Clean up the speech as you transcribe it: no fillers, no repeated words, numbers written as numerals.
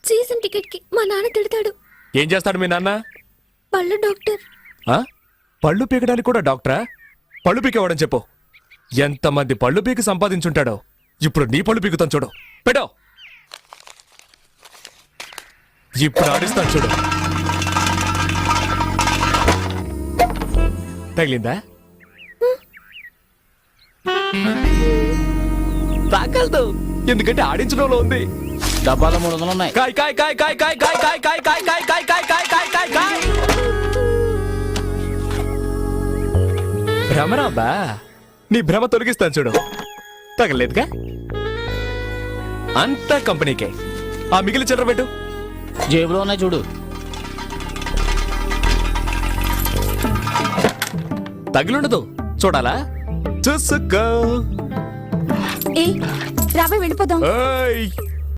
Season ticket కి మా నాన్న తిడతాడు. ఏం చేస్తాడు మీ నాన్న? పళ్ళు డాక్టర్. పళ్ళు పీకడానికి కూడా డాక్టరా? పళ్ళు పీకేవాడని చెప్పు. ఎంతమంది పళ్ళు పీకి సంపాదించుంటాడో. ఇప్పుడు నీ పళ్ళు పీకుతాను చూడు. పెట్టో. ఇప్పుడు ఆడిస్తాను చూడు. తగిలిందా? తాకలదు, ఎందుకంటే ఆడించడంలో ఉంది. డబ్బాలో 300 ఉన్నాయి. కాయ్ కాయ్ కాయ్ కాయ్ కాయ్ కాయ్ కాయ్ కాయ్ కాయ్ కాయ్ కాయ్ కాయ్ కాయ్ కాయ్ కాయ్ కాయ్. భ్రమరాబా, నీ భ్రమ తొలగిస్తాను చూడు. తగలేదుగా? అంతా కంపెనీకే. ఆ మిగిలిన చిల్లర పెట్టు. జేబులో ఉన్నాయి చూడు. తగిలుండదు, చూడాలా? చూసుకో. ఏ రాబోయ్ వెళ్ళిపోదాం. ఏయ్